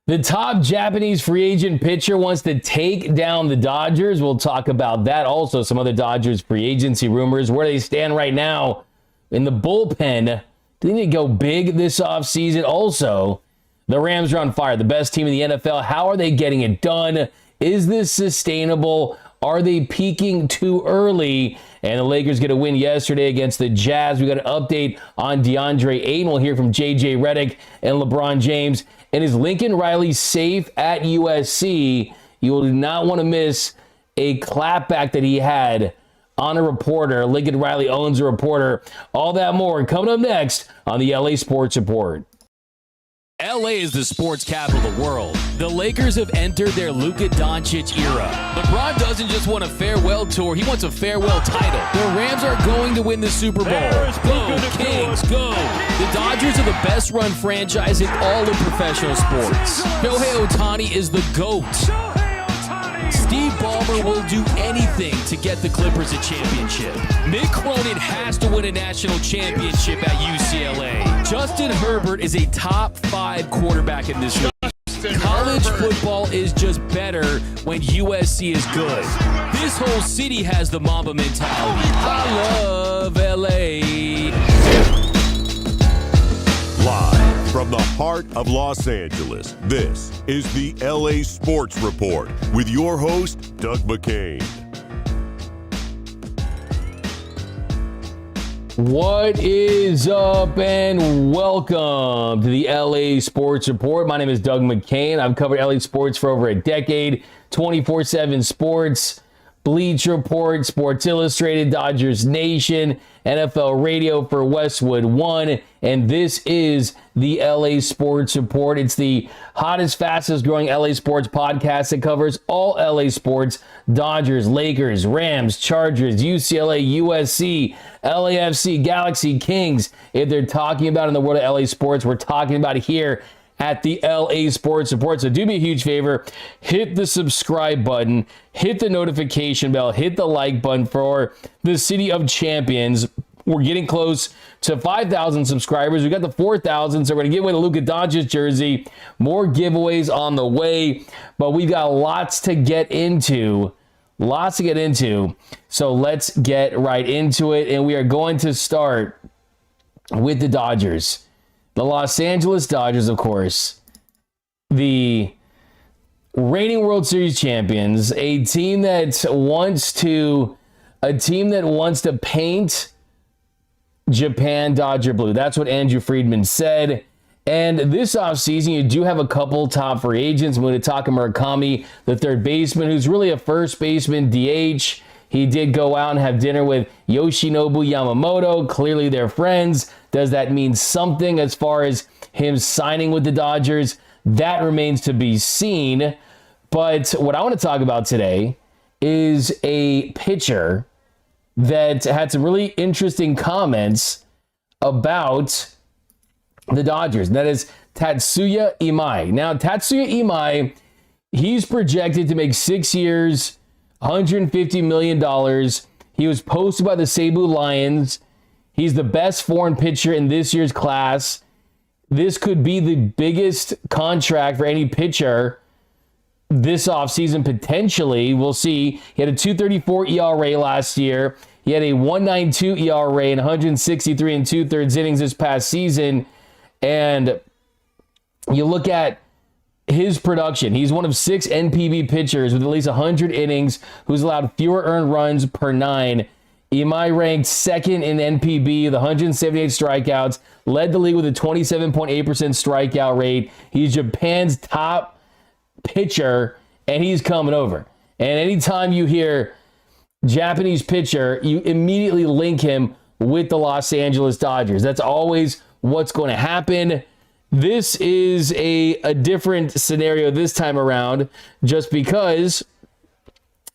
The top Japanese free agent pitcher wants to take down the Dodgers. We'll talk about that. Also, some other Dodgers free agency rumors, where they stand right now in the bullpen. Do they need to go big this offseason? Also, the Rams are on fire, the best team in the NFL. How are they getting it done? Is this sustainable? Are they peaking too early? And the Lakers get a win yesterday against the Jazz. We got an update on DeAndre Ayton. We'll hear from JJ Redick and LeBron James. And is Lincoln Riley safe at USC? You will not want to miss a clapback that he had on a reporter. Lincoln Riley owns a reporter. All that more coming up next on the LA Sports Report. LA is the sports capital of the world. The Lakers have entered their Luka Doncic era. LeBron doesn't just want a farewell tour, he wants a farewell title. The Rams are going to win the Super Bowl. Go, Kings, go! The Dodgers are the best run franchise in all of professional sports. Shohei Ohtani is the GOAT. Steve Ballmer will do anything to get the Clippers a championship. Mick Cronin has to win a national championship at UCLA. Justin Herbert is a top 5 quarterback in this league. College football is just better when USC is good. This whole city has the Mamba mentality. I love LA. Live from the heart of Los Angeles, this is the LA Sports Report with your host, Doug McKain. What is up, and welcome to the LA Sports Report. My name is Doug McKain. I've covered LA sports for over a decade, 24/7 sports, Bleach Report, Sports Illustrated, Dodgers Nation, NFL Radio for Westwood One, and this is the LA Sports Report. It's the hottest, fastest growing LA sports podcast that covers all LA sports: Dodgers, Lakers, Rams, Chargers, UCLA, USC, LAFC, Galaxy, Kings. If they're talking about in the world of LA sports, we're talking about it here at the LA Sports Report. So do me a huge favor, hit the subscribe button, hit the notification bell, hit the like button for the City of Champions. We're getting close to 5,000 subscribers. We got the 4,000, so we're going to give away the Luka Doncic jersey. More giveaways on the way, but we've got lots to get into. So let's get right into it, and we are going to start with the Dodgers. The Los Angeles Dodgers, of course, the reigning World Series champions, a team that wants to paint Japan Dodger blue. That's what Andrew Friedman said. And this offseason, you do have a couple top free agents. Munetaka Murakami, the third baseman, who's really a first baseman DH. He did go out and have dinner with Yoshinobu Yamamoto. Clearly they're friends. Does that mean something as far as him signing with the Dodgers? That remains to be seen. But what I want to talk about today is a pitcher that had some really interesting comments about the Dodgers. And that is Tatsuya Imai. Now, Tatsuya Imai, he's projected to make 6 years, $150 million. He was posted by the Cebu Lions. He's the best foreign pitcher in this year's class. This could be the biggest contract for any pitcher this offseason, potentially. We'll see. He had a 2.34 ERA last year. He had a 1.92 ERA in 163 and 2/3 innings this past season. And you look at his production. He's one of 6 NPB pitchers with at least 100 innings who's allowed fewer earned runs per 9. Imai ranked second in NPB with 178 strikeouts, led the league with a 27.8% strikeout rate. He's Japan's top pitcher, and he's coming over. And anytime you hear Japanese pitcher, you immediately link him with the Los Angeles Dodgers. That's always what's going to happen. This is a different scenario this time around, just because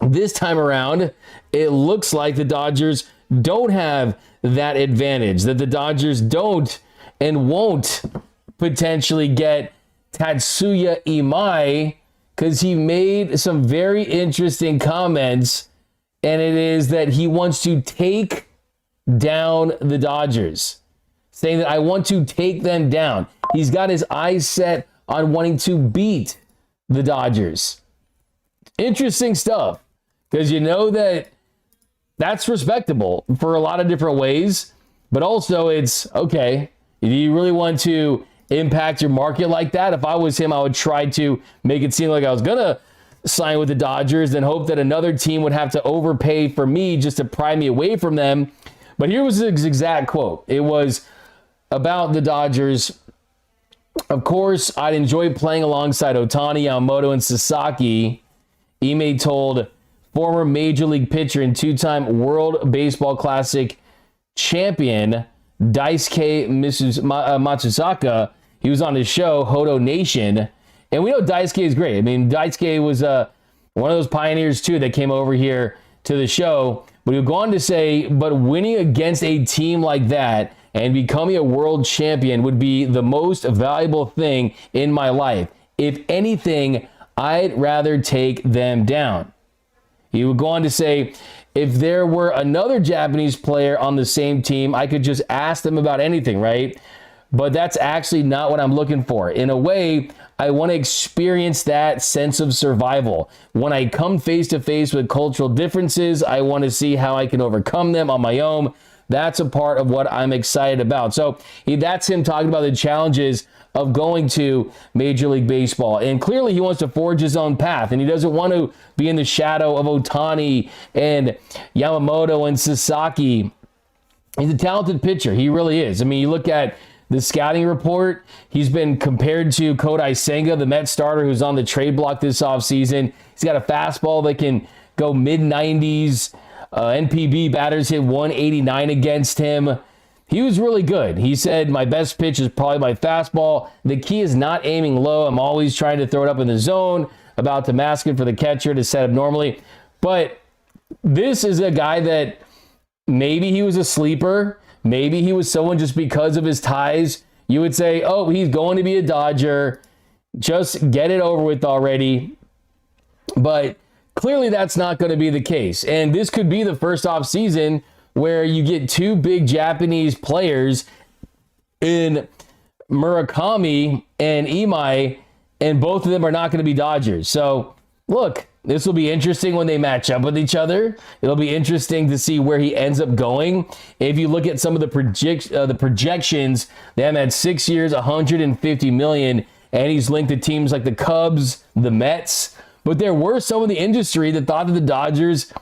this time around, it looks like the Dodgers don't have that advantage, that the Dodgers don't and won't potentially get Tatsuya Imai, because he made some very interesting comments, and it is that he wants to take down the Dodgers, saying that I want to take them down. He's got his eyes set on wanting to beat the Dodgers. Interesting stuff, because you know that's respectable for a lot of different ways, but also it's, okay, do you really want to impact your market like that? If I was him, I would try to make it seem like I was going to sign with the Dodgers and hope that another team would have to overpay for me just to pry me away from them. But here was his exact quote. It was about the Dodgers. Of course, I'd enjoy playing alongside Ohtani, Yamamoto, and Sasaki. Ime told former Major League pitcher and two-time World Baseball Classic champion Daisuke Matsusaka. He was on his show, Hodo Nation. And we know Daisuke is great. I mean, Daisuke was one of those pioneers, too, that came over here to the show. But he would go on to say, but winning against a team like that and becoming a world champion would be the most valuable thing in my life. If anything, I'd rather take them down. He would go on to say, if there were another Japanese player on the same team, I could just ask them about anything, right? But that's actually not what I'm looking for. In a way, I want to experience that sense of survival. When I come face to face with cultural differences, I want to see how I can overcome them on my own. That's a part of what I'm excited about. So that's him talking about the challenges of going to Major League Baseball. And clearly he wants to forge his own path, and he doesn't want to be in the shadow of Ohtani and Yamamoto and Sasaki. He's a talented pitcher. He really is. I mean, you look at the scouting report, he's been compared to Kodai Senga, the Mets starter who's on the trade block this offseason. He's got a fastball that can go mid-90s. NPB batters hit 189 against him. He was really good. He said, my best pitch is probably my fastball. The key is not aiming low. I'm always trying to throw it up in the zone, about to mask it for the catcher to set up normally. But this is a guy that maybe he was a sleeper. Maybe he was someone just because of his ties. You would say, oh, he's going to be a Dodger. Just get it over with already. But clearly that's not going to be the case. And this could be the first off season where you get two big Japanese players in Murakami and Imai, and both of them are not going to be Dodgers. So look, this will be interesting when they match up with each other. It'll be interesting to see where he ends up going. If you look at some of the projections, they have had 6 years, $150 million, and he's linked to teams like the Cubs, the Mets. But there were some in the industry that thought that the Dodgers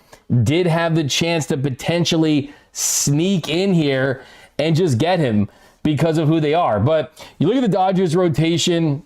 did have the chance to potentially sneak in here and just get him because of who they are. But you look at the Dodgers rotation,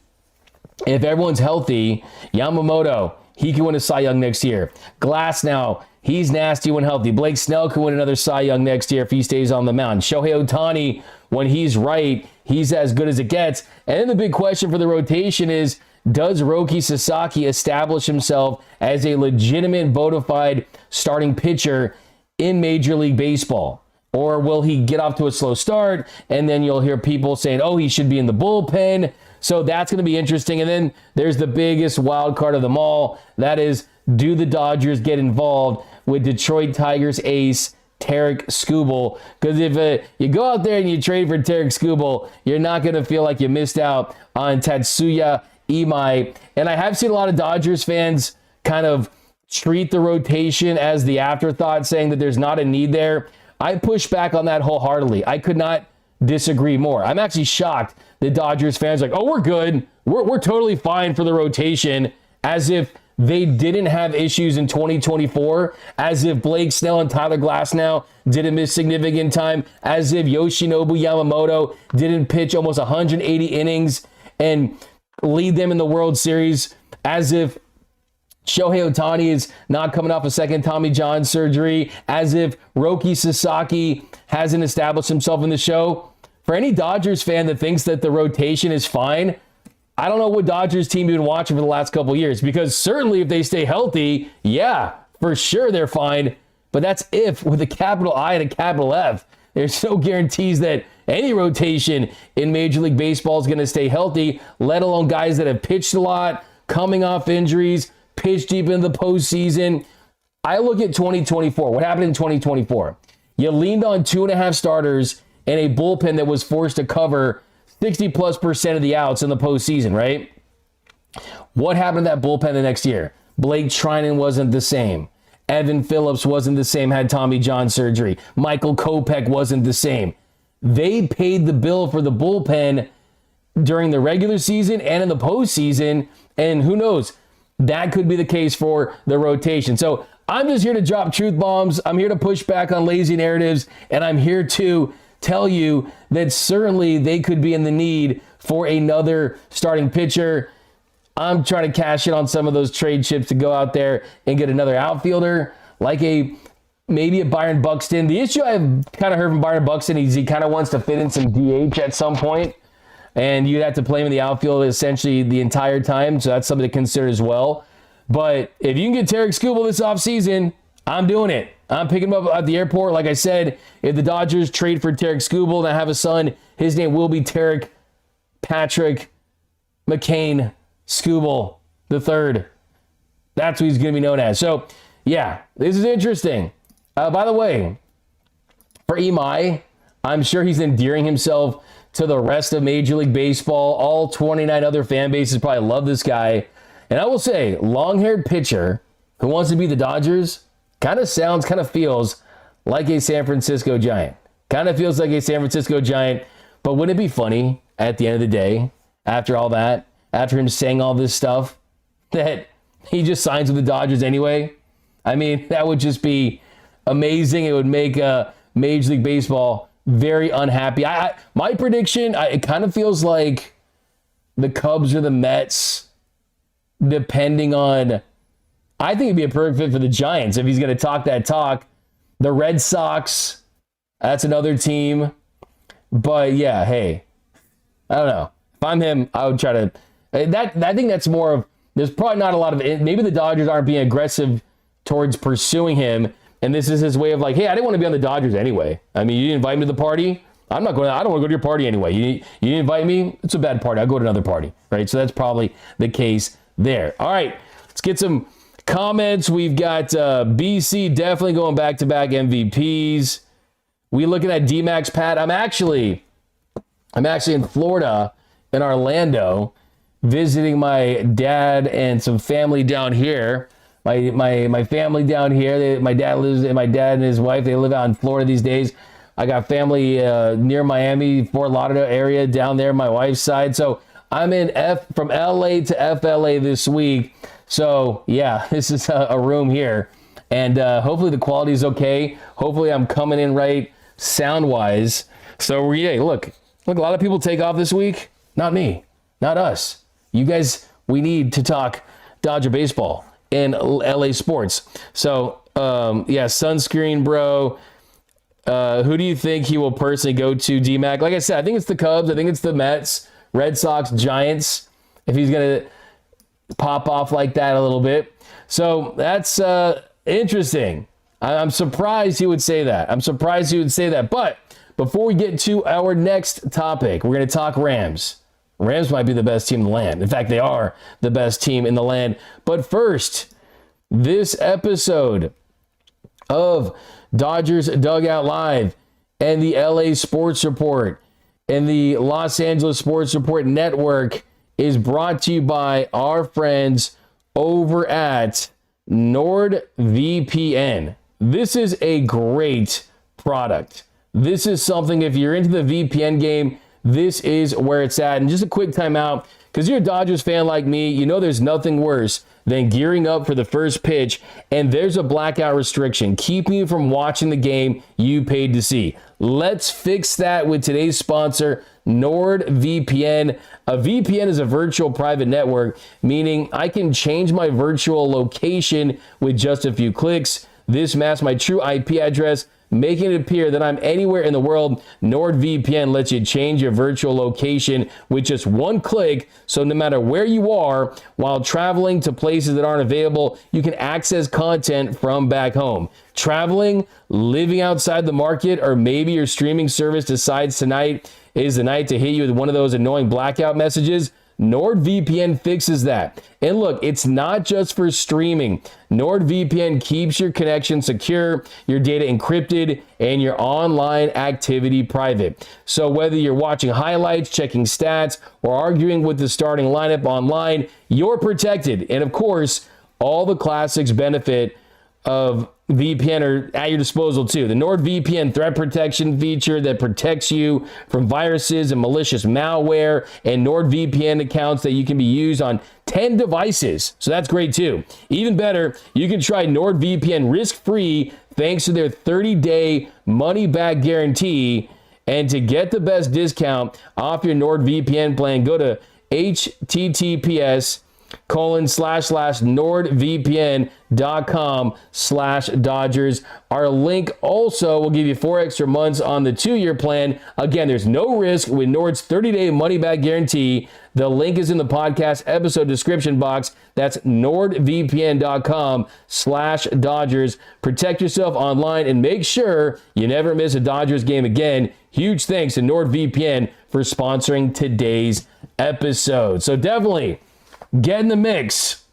if everyone's healthy, Yamamoto, he can win a Cy Young next year. Glass now, he's nasty when healthy. Blake Snell can win another Cy Young next year if he stays on the mound. Shohei Ohtani, when he's right, he's as good as it gets. And then the big question for the rotation is, does Roki Sasaki establish himself as a legitimate, bona fide starting pitcher in Major League Baseball? Or will he get off to a slow start, and then you'll hear people saying, oh, he should be in the bullpen? So that's going to be interesting. And then there's the biggest wild card of them all. That is, do the Dodgers get involved with Detroit Tigers ace Tarik Skubal? Because if you go out there and you trade for Tarik Skubal, you're not going to feel like you missed out on Tatsuya Imai. And I have seen a lot of Dodgers fans kind of treat the rotation as the afterthought, saying that there's not a need there. I push back on that wholeheartedly. I could not disagree more. I'm actually shocked that Dodgers fans are like, oh, we're good. We're totally fine for the rotation, as if they didn't have issues in 2024, as if Blake Snell and Tyler Glasnow didn't miss significant time, as if Yoshinobu Yamamoto didn't pitch almost 180 innings and lead them in the World Series, as if Shohei Ohtani is not coming off a second Tommy John surgery, as if Roki Sasaki hasn't established himself in the show. For any Dodgers fan that thinks that the rotation is fine, I don't know what Dodgers team you've been watching for the last couple of years, because certainly if they stay healthy, yeah, for sure they're fine. But that's if with a capital I and a capital F. There's no guarantees that any rotation in Major League Baseball is going to stay healthy, let alone guys that have pitched a lot, coming off injuries, pitched deep into the postseason. I look at 2024. What happened in 2024? You leaned on 2.5 starters and a bullpen that was forced to cover 60+% of the outs in the postseason, right? What happened to that bullpen the next year? Blake Trinan wasn't the same. Evan Phillips wasn't the same, had Tommy John surgery. Michael Kopech wasn't the same. They paid the bill for the bullpen during the regular season and in the postseason, and who knows, that could be the case for the rotation. So I'm just here to drop truth bombs. I'm here to push back on lazy narratives, and I'm here to tell you that certainly they could be in the need for another starting pitcher. I'm trying to cash in on some of those trade chips to go out there and get another outfielder, like maybe a Byron Buxton. The issue I've kind of heard from Byron Buxton is he kind of wants to fit in some DH at some point, and you'd have to play him in the outfield essentially the entire time, so that's something to consider as well. But if you can get Tarek Skubal this offseason, I'm doing it. I'm picking him up at the airport. Like I said, if the Dodgers trade for Tarek Skubal and I have a son, his name will be Tarek Patrick McKain Skubal the third. That's what he's going to be known as. So, yeah, this is interesting. By the way, for Imai, I'm sure he's endearing himself to the rest of Major League Baseball. All 29 other fan bases probably love this guy. And I will say, long-haired pitcher who wants to be the Dodgers kind of sounds, kind of feels like a San Francisco Giant. Kind of feels like a San Francisco Giant. But wouldn't it be funny at the end of the day, after all that, after him saying all this stuff, that he just signs with the Dodgers anyway? I mean, that would just be amazing. It would make Major League Baseball very unhappy. My prediction, it kind of feels like the Cubs or the Mets, depending on, I think it'd be a perfect fit for the Giants if he's going to talk that talk. The Red Sox, that's another team. But yeah, hey, I don't know. If I'm him, I would try to, I think that's more of, there's probably not a lot of, maybe the Dodgers aren't being aggressive towards pursuing him, and this is his way of like, hey, I didn't want to be on the Dodgers anyway. I mean, you didn't invite me to the party. I'm not going. I don't want to go to your party anyway. You didn't invite me. It's a bad party. I'll go to another party, right? So that's probably the case there. All right, let's get some comments. We've got BC definitely going back-to-back MVPs. We looking at D-Max Pat. I'm actually in Florida, in Orlando, visiting my dad and some family down here. My family down here. My dad and his wife, they live out in Florida these days. I got family near Miami, Fort Lauderdale area down there, my wife's side. So I'm from LA to FLA this week. So yeah, this is a room here. And hopefully the quality is okay. Hopefully I'm coming in right sound-wise. So look, a lot of people take off this week. Not me, not us. You guys, we need to talk Dodger baseball in LA sports. So yeah, sunscreen, bro. Who do you think he will personally go to, D-Mac? Like I said, I think it's the Cubs. I think it's the Mets, Red Sox, Giants, if he's going to pop off like that a little bit. So that's interesting. I'm surprised he would say that. But before we get to our next topic, we're going to talk Rams. Rams might be the best team in the land. In fact, they are the best team in the land. But first, this episode of Dodgers Dugout Live and the LA Sports Report and the Los Angeles Sports Report Network is brought to you by our friends over at NordVPN. This is a great product. This is something, if you're into the VPN game, this is where it's at. And just a quick timeout, because you're a Dodgers fan like me, you know there's nothing worse than gearing up for the first pitch, and there's a blackout restriction keeping you from watching the game you paid to see. Let's fix that with today's sponsor, NordVPN. A VPN is a virtual private network, meaning I can change my virtual location with just a few clicks. This masks my true IP address, making it appear that I'm anywhere in the world. NordVPN lets you change your virtual location with just one click, so no matter where you are while traveling to places that aren't available, you can access content from back home. Traveling, living outside the market, or maybe your streaming service decides tonight is the night to hit you with one of those annoying blackout messages. NordVPN fixes that. And look, it's not just for streaming. NordVPN keeps your connection secure, your data encrypted, and your online activity private. So whether you're watching highlights, checking stats, or arguing with the starting lineup online, you're protected. And of course, all the classics benefit of VPN are at your disposal too. The NordVPN threat protection feature that protects you from viruses and malicious malware, and NordVPN accounts that you can be used on 10 devices. So that's great too. Even better, you can try NordVPN risk-free thanks to their 30-day money-back guarantee. And to get the best discount off your NordVPN plan, go to https://nordvpn.com/Dodgers. Our link also will give you 4 extra months on the 2-year plan. Again, there's no risk with Nord's 30-day money-back guarantee. The link is in the podcast episode description box. That's nordvpn.com/Dodgers. Protect yourself online and make sure you never miss a Dodgers game again. Huge thanks to NordVPN for sponsoring today's episode. So definitely get in the mix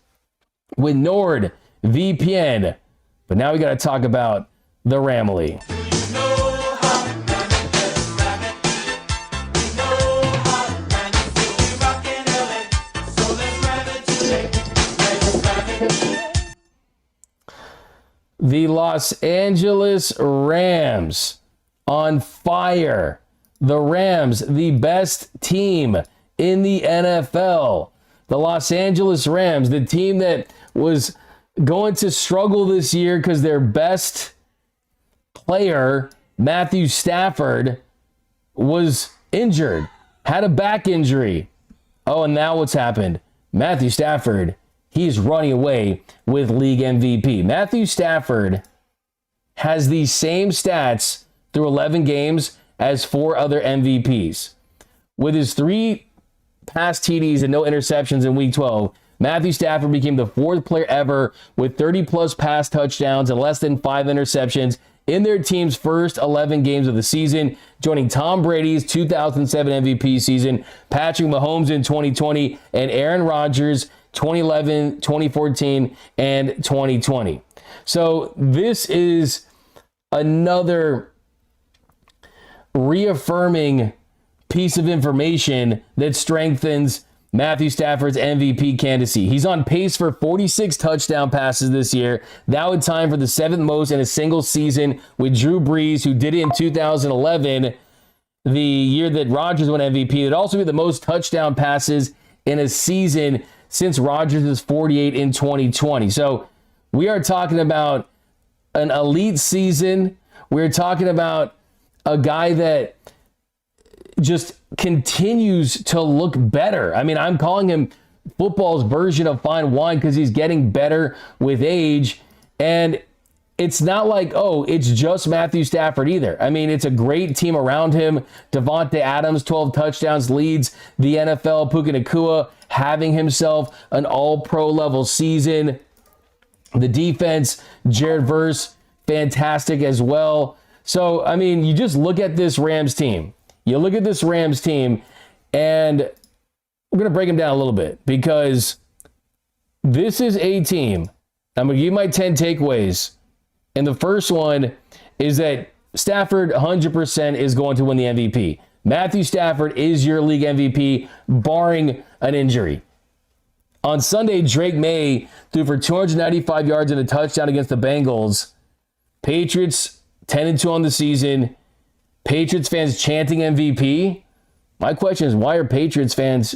with NordVPN. But now we got to talk about the Ramily. The Los Angeles Rams on fire. The Rams, the best team in the NFL. The Los Angeles Rams, the team that was going to struggle this year because their best player, Matthew Stafford, was injured, had a back injury. Oh, and now what's happened? Matthew Stafford, he's running away with league MVP. Matthew Stafford has the same stats through 11 games as 4 other MVPs. With his 3 pass TDs and no interceptions in Week 12, Matthew Stafford became the 4th player ever with 30-plus pass touchdowns and less than 5 interceptions in their team's first 11 games of the season, joining Tom Brady's 2007 MVP season, Patrick Mahomes in 2020, and Aaron Rodgers 2011, 2014, and 2020. So this is another reaffirming piece of information that strengthens Matthew Stafford's MVP candidacy. He's on pace for 46 touchdown passes this year. That would time for the 7th most in a single season with Drew Brees, who did it in 2011, the year that Rodgers won MVP. It'd also be the most touchdown passes in a season since Rodgers' 48 in 2020. So we are talking about an elite season. We're talking about a guy that just continues to look better. I mean, I'm calling him football's version of fine wine because he's getting better with age. And it's not like, oh, it's just Matthew Stafford either. I mean, it's a great team around him. Devontae Adams, 12 touchdowns, leads the NFL. Puka Nacua having himself an all-pro level season. The defense, Jared Verse, fantastic as well. So, I mean, you just look at this Rams team. You look at this Rams team, and we're going to break them down a little bit because this is a team. I'm going to give you my 10 takeaways. And the first one is that Stafford 100% is going to win the MVP. Matthew Stafford is your league MVP, barring an injury. On Sunday, Drake May threw for 295 yards and a touchdown against the Bengals. Patriots 10-2 on the season. Patriots fans chanting MVP. My question is, why are Patriots fans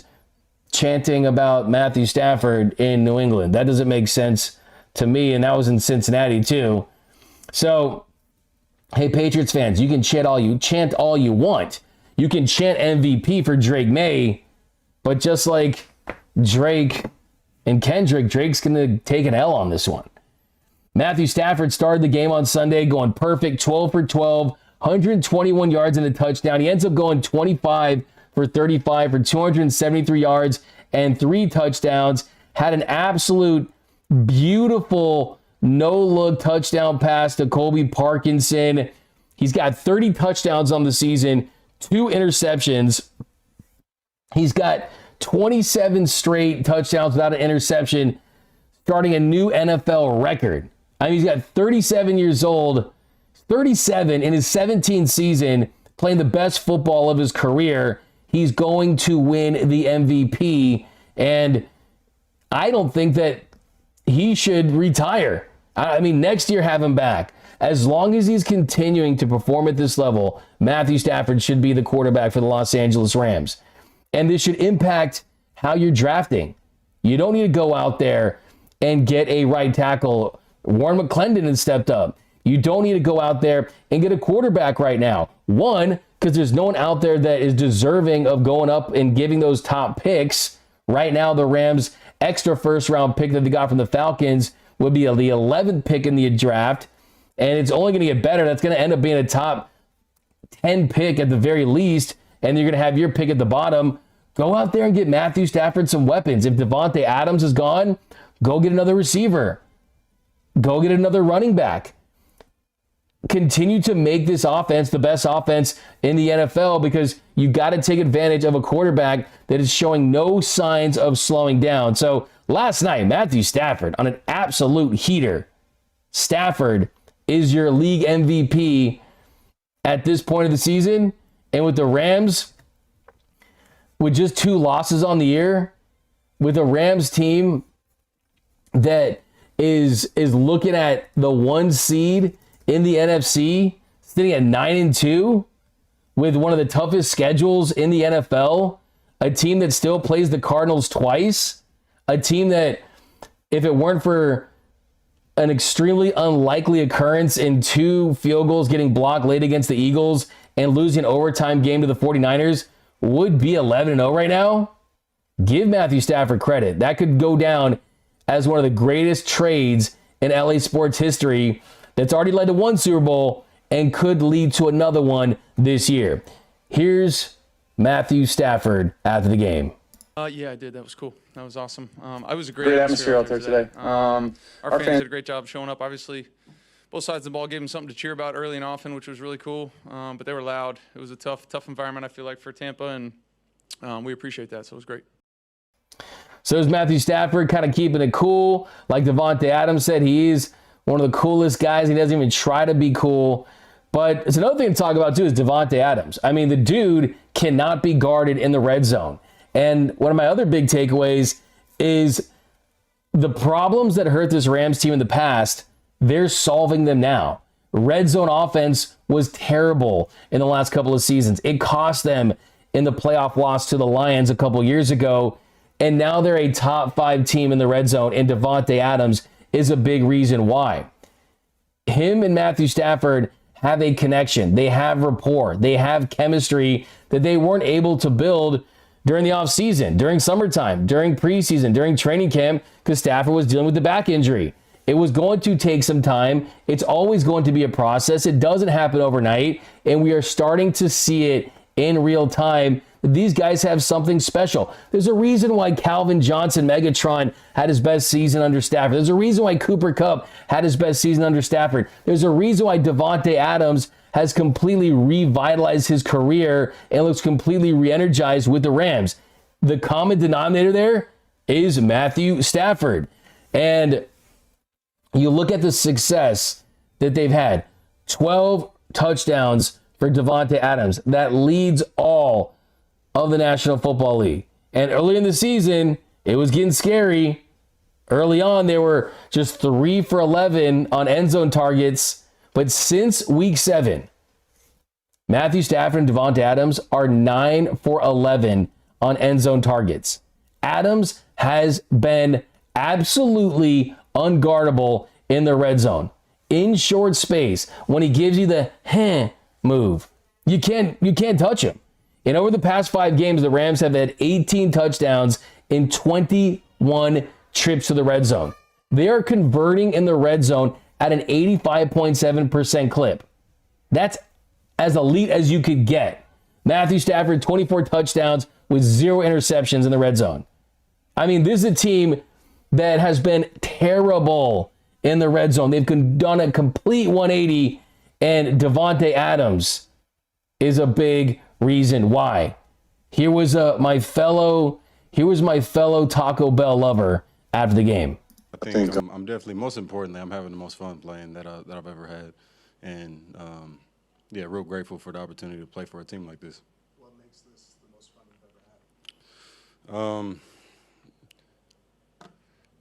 chanting about Matthew Stafford in New England? That doesn't make sense to me, and that was in Cincinnati too. So, hey, Patriots fans, you can chant all you want. You can chant MVP for Drake May, but just like Drake and Kendrick, Drake's going to take an L on this one. Matthew Stafford started the game on Sunday going perfect, 12 for 12, 121 yards and a touchdown. He ends up going 25 for 35 for 273 yards and 3 touchdowns. Had an absolute beautiful no-look touchdown pass to Colby Parkinson. He's got 30 touchdowns on the season, 2 interceptions. He's got 27 straight touchdowns without an interception, starting a new NFL record. I mean, he's got 37 years old, 37 in his 17th season, playing the best football of his career. He's going to win the MVP, and I don't think that he should retire. I mean, next year, have him back. As long as he's continuing to perform at this level, Matthew Stafford should be the quarterback for the Los Angeles Rams. And this should impact how you're drafting. You don't need to go out there and get a right tackle. Warren McClendon has stepped up. You don't need to go out there and get a quarterback right now. One, because there's no one out there that is deserving of going up and giving those top picks. Right now, the Rams' extra first-round pick that they got from the Falcons would be the 11th pick in the draft. And it's only going to get better. That's going to end up being a top 10 pick at the very least. And you're going to have your pick at the bottom. Go out there and get Matthew Stafford some weapons. If Devontae Adams is gone, go get another receiver. Go get another running back. Continue to make this offense the best offense in the NFL, because you got to take advantage of a quarterback that is showing no signs of slowing down. So last night, Matthew Stafford on an absolute heater. Stafford is your league MVP at this point of the season. And with the Rams, with just 2 losses on the year, with a Rams team that is looking at the 1 seed in the NFC, sitting at 9-2, with one of the toughest schedules in the NFL, a team that still plays the Cardinals twice, a team that, if it weren't for an extremely unlikely occurrence in 2 field goals getting blocked late against the Eagles and losing an overtime game to the 49ers, would be 11-0 right now. Give Matthew Stafford credit. That could go down as one of the greatest trades in LA sports history, that's already led to 1 Super Bowl and could lead to another one this year. Here's Matthew Stafford after the game. Yeah, I did. That was cool. That was awesome. It was a great atmosphere out there today. Our fans did a great job showing up. Obviously, both sides of the ball gave them something to cheer about early and often, which was really cool. But they were loud. It was a tough environment, I feel like, for Tampa, and we appreciate that. So it was great. So is Matthew Stafford kind of keeping it cool. Like Devontae Adams said, he is one of the coolest guys. He doesn't even try to be cool. But it's another thing to talk about, too, is Devontae Adams. I mean, the dude cannot be guarded in the red zone. And one of my other big takeaways is the problems that hurt this Rams team in the past, they're solving them now. Red zone offense was terrible in the last couple of seasons. It cost them in the playoff loss to the Lions a couple years ago. And now they're a top 5 team in the red zone, and Devontae Adams is a big reason why. Him and Matthew Stafford have a connection. They have rapport. They have chemistry that they weren't able to build during the offseason, during summertime, during preseason, during training camp, because Stafford was dealing with the back injury. It was going to take some time. It's always going to be a process. It doesn't happen overnight, and we are starting to see it in real time. These guys have something special. There's a reason why Calvin Johnson, Megatron, had his best season under Stafford. There's a reason why Cooper Kupp had his best season under Stafford. There's a reason why Devontae Adams has completely revitalized his career and looks completely re-energized with the Rams. The common denominator there is Matthew Stafford. And you look at the success that they've had. 12 touchdowns for Devontae Adams. That leads all of the National Football League. And early in the season, it was getting scary. Early on, they were just 3 for 11 on end zone targets. But since week 7, Matthew Stafford and Devontae Adams are 9 for 11 on end zone targets. Adams has been absolutely unguardable in the red zone. In short space, when he gives you the move, you can't touch him. And over the past 5 games, the Rams have had 18 touchdowns in 21 trips to the red zone. They are converting in the red zone at an 85.7% clip. That's as elite as you could get. Matthew Stafford, 24 touchdowns with 0 interceptions in the red zone. I mean, this is a team that has been terrible in the red zone. They've done a complete 180, and Devontae Adams is a big reason why. Here was my fellow Here was my fellow Taco Bell lover after the game. I think I'm definitely, most importantly, I'm having the most fun playing that I've ever had. And, yeah, real grateful for the opportunity to play for a team like this. What makes this the most fun you've ever had?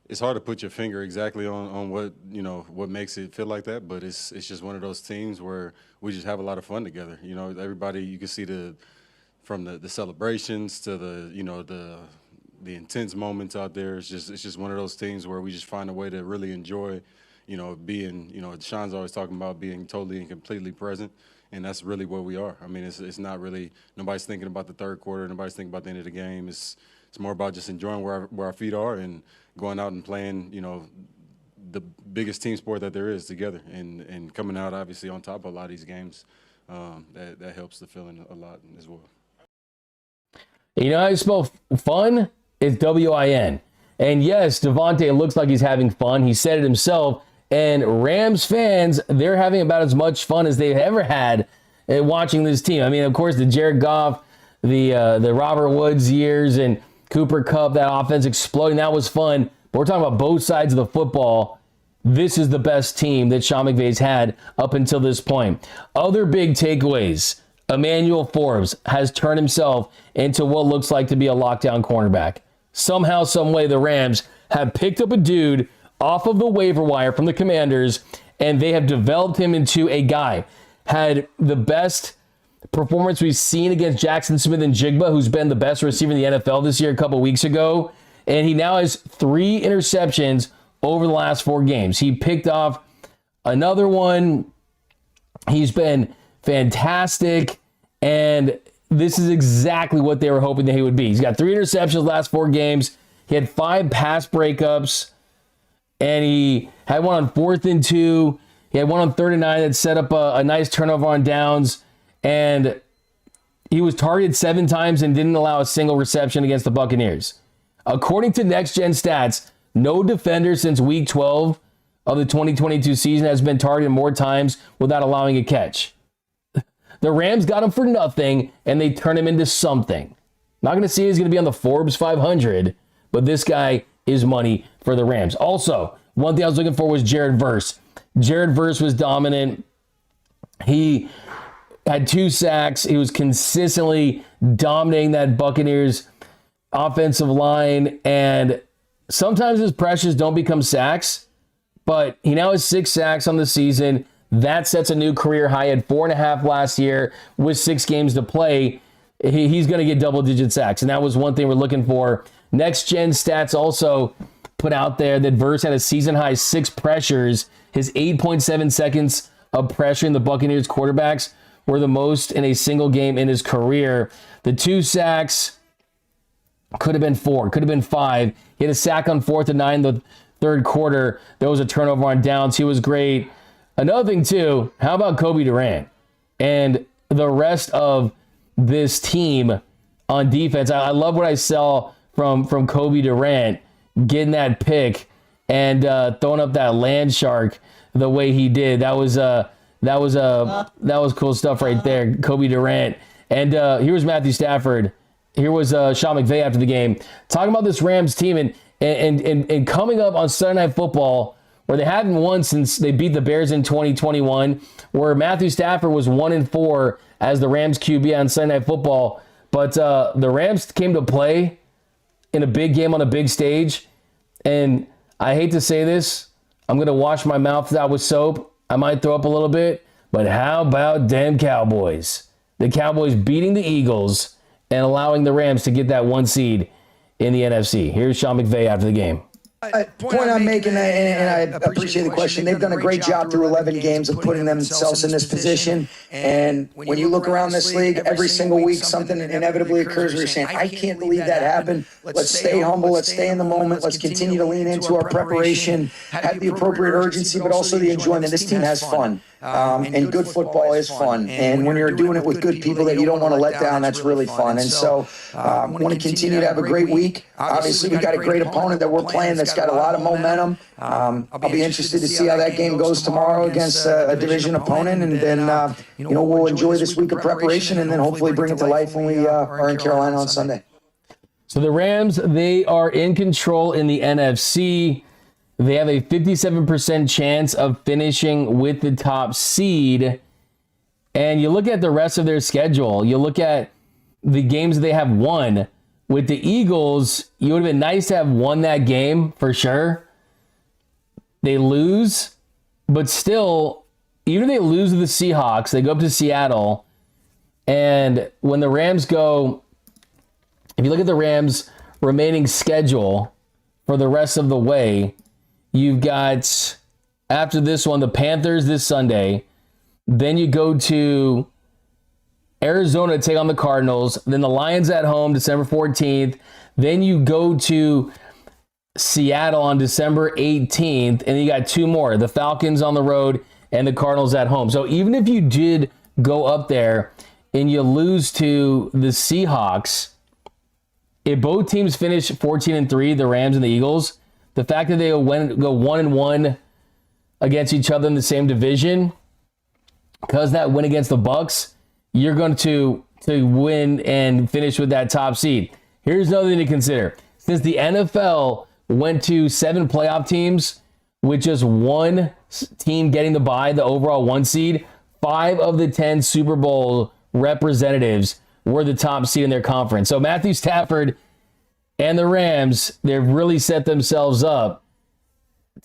It's hard to put your finger exactly on what, what makes it feel like that, but it's just one of those teams where we just have a lot of fun together. Everybody, you can see from the celebrations to the intense moments out there. It's just one of those teams where we just find a way to really enjoy, being, Sean's always talking about being totally and completely present, and that's really what we are. I mean, it's not really, nobody's thinking about the third quarter, nobody's thinking about the end of the game. It's more about just enjoying where our feet are and going out and playing, the biggest team sport that there is together, and coming out obviously on top of a lot of these games. That helps the feeling a lot as well. You know how you spell fun? It's W-I-N. And yes, Devontae looks like he's having fun. He said it himself. And Rams fans, they're having about as much fun as they've ever had watching this team. I mean, of course, the Jared Goff, the Robert Woods years, and Cooper Kupp, that offense exploding, that was fun. But we're talking about both sides of the football. This is the best team that Sean McVay's had up until this point. Other big takeaways. Emmanuel Forbes has turned himself into what looks like to be a lockdown cornerback. Somehow, some way, the Rams have picked up a dude off of the waiver wire from the Commanders, and they have developed him into a guy. Had the best performance we've seen against Jackson Smith-Njigba, who's been the best receiver in the NFL this year a couple weeks ago, and he now has 3 interceptions over the last 4 games. He picked off another one. He's been fantastic, and this is exactly what they were hoping that he would be. He's got 3 interceptions the last 4 games. He had 5 pass breakups, and he had one on 4th and 2. He had one on 3rd and 9 that set up a nice turnover on downs, and he was targeted 7 times and didn't allow a single reception against the Buccaneers. According to Next Gen Stats, no defender since Week 12 of the 2022 season has been targeted more times without allowing a catch. The Rams got him for nothing, and they turned him into something. Not going to see he's going to be on the Forbes 500, but this guy is money for the Rams. Also, one thing I was looking for was Jared Verse. Jared Verse was dominant. He had 2 sacks. He was consistently dominating that Buccaneers offensive line, and sometimes his pressures don't become sacks, but he now has 6 sacks on the season. That sets a new career high at 4.5 last year with 6 games to play. He's going to get double-digit sacks, and that was one thing we're looking for. Next Gen Stats also put out there that Verse had a season-high 6 pressures. His 8.7 seconds of pressuring the Buccaneers quarterbacks were the most in a single game in his career. The 2 sacks could have been 4, could have been 5. He had a sack on 4th and 9 the 3rd quarter. There was a turnover on downs. He was great. Another thing, too, how about Kobe Durant and the rest of this team on defense? I love what I saw from Kobe Durant getting that pick and throwing up that land shark the way he did. That was cool stuff right there, Kobe Durant. And here was Matthew Stafford. Here was Sean McVay after the game talking about this Rams team and coming up on Sunday Night Football, where they hadn't won since they beat the Bears in 2021, where Matthew Stafford was 1-4 as the Rams QB on Sunday Night Football. But the Rams came to play in a big game on a big stage. And I hate to say this, I'm going to wash my mouth out with soap. I might throw up a little bit. But how about them Cowboys? The Cowboys beating the Eagles and allowing the Rams to get that 1 seed in the NFC. Here's Sean McVay after the game. Point I'm making, and I appreciate the question, they've done a great job through 11 games of putting themselves in this position. And when you look around this league, every single week something inevitably occurs where you're saying, I can't believe that happened. Let's stay humble. Let's stay in the moment. Let's continue to lean into our preparation, have the appropriate urgency, but also the enjoyment. This team has fun. And good football is fun. And when you're doing it with good people that you don't want to let down, that's really fun. And so want to continue to have a great week. Obviously, we've got a great opponent that we're playing that's got a lot of momentum. I'll be interested to see how that game goes tomorrow against a division opponent. And then, we'll enjoy this week of preparation and then hopefully bring it to life when we are in Carolina on Sunday. So the Rams, they are in control in the NFC. They have a 57% chance of finishing with the top seed. And you look at the rest of their schedule. You look at the games they have won. With the Eagles, it would have been nice to have won that game for sure. They lose, but still, even if they lose to the Seahawks, they go up to Seattle. And when the Rams go, if you look at the Rams' remaining schedule for the rest of the way, you've got, after this one, the Panthers this Sunday. Then you go to Arizona to take on the Cardinals. Then the Lions at home, December 14th. Then you go to Seattle on December 18th. And then you got two more, the Falcons on the road and the Cardinals at home. So even if you did go up there and you lose to the Seahawks, if both teams finish 14-3, the Rams and the Eagles, the fact that they go 1-1 against each other in the same division, because that win against the Bucs, you're going to win and finish with that top seed. Here's another thing to consider. Since the NFL went to 7 playoff teams with just one team getting the bye, the overall 1 seed, 5 of the 10 Super Bowl representatives were the top seed in their conference. So Matthew Stafford and the Rams, they've really set themselves up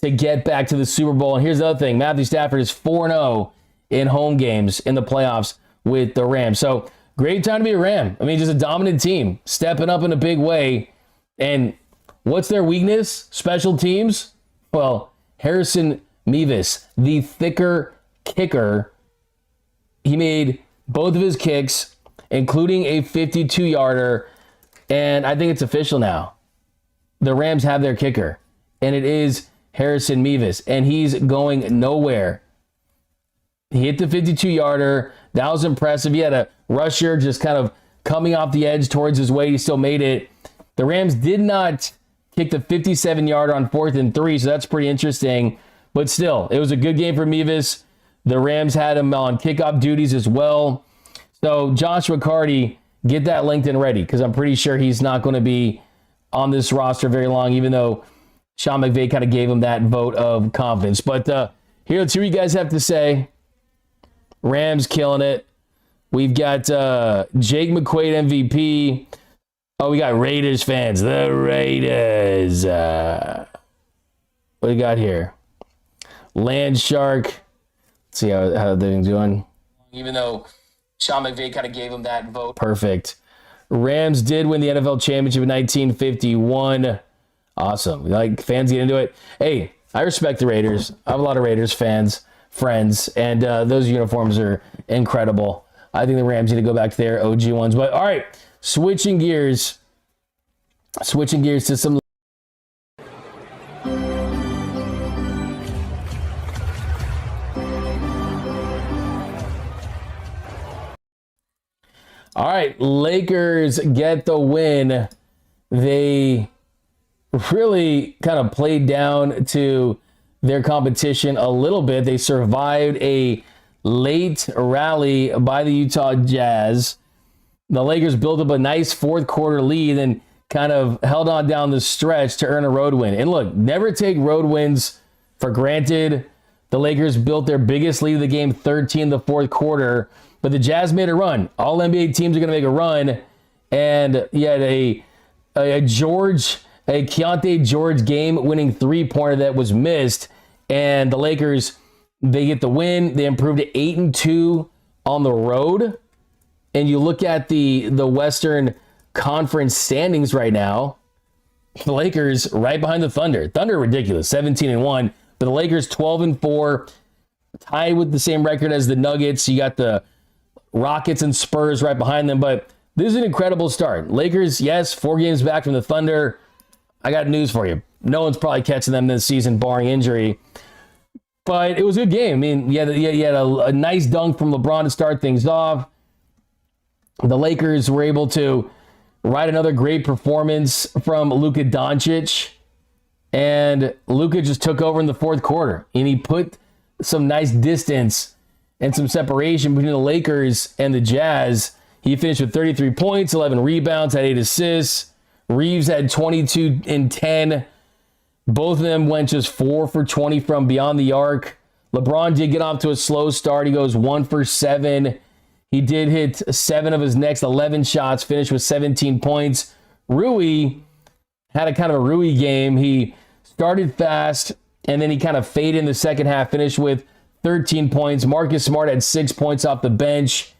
to get back to the Super Bowl. And here's the other thing. Matthew Stafford is 4-0 in home games in the playoffs with the Rams. So great time to be a Ram. I mean, just a dominant team, stepping up in a big way. And what's their weakness? Special teams? Well, Harrison Mevis, the thicker kicker, he made both of his kicks, including a 52-yarder, and I think it's official now. The Rams have their kicker, and it is Harrison Mevis, and he's going nowhere. He hit the 52-yarder. That was impressive. He had a rusher just kind of coming off the edge towards his weight. He still made it. The Rams did not kick the 57-yarder on 4th and 3, so that's pretty interesting. But still, it was a good game for Mevis. The Rams had him on kickoff duties as well. So Josh McCarty, get that LinkedIn ready, because I'm pretty sure he's not going to be on this roster very long, even though Sean McVay kind of gave him that vote of confidence. But here, let's hear what you guys have to say. Rams killing it. We've got Jake McQuaid MVP. Oh, we got Raiders fans. The Raiders. What do we got here? Land Shark. Let's see how they're doing. Even though Sean McVay kind of gave him that vote. Perfect. Rams did win the NFL championship in 1951. Awesome. Like, fans get into it. Hey, I respect the Raiders. I have a lot of Raiders friends, and those uniforms are incredible. I think the Rams need to go back to their OG ones. But all right, switching gears to some. All right, Lakers get the win. They really kind of played down to their competition a little bit. They survived a late rally by the Utah Jazz. The Lakers built up a nice 4th quarter lead and kind of held on down the stretch to earn a road win. And look, never take road wins for granted. The Lakers built their biggest lead of the game, 13 in the 4th quarter. But the Jazz made a run. All NBA teams are going to make a run. And you had a Keontae George game-winning 3-pointer that was missed. And the Lakers, they get the win. They improved to 8-2 on the road. And you look at the Western Conference standings right now. The Lakers right behind the Thunder. Thunder ridiculous, 17-1. But the Lakers 12-4, tied with the same record as the Nuggets. You got the Rockets and Spurs right behind them. But this is an incredible start. Lakers, yes, 4 games back from the Thunder. I got news for you. No one's probably catching them this season, barring injury. But it was a good game. I mean, you had a nice dunk from LeBron to start things off. The Lakers were able to ride another great performance from Luka Doncic. And Luka just took over in the 4th quarter. And he put some nice distance and some separation between the Lakers and the Jazz. He finished with 33 points, 11 rebounds, had 8 assists. Reeves had 22 and 10. Both of them went just 4 for 20 from beyond the arc. LeBron did get off to a slow start. He goes 1 for 7. He did hit 7 of his next 11 shots, finished with 17 points. Rui had a kind of a Rui game. He started fast, and then he kind of faded in the second half, finished with 13 points. Marcus Smart had 6 points off the bench.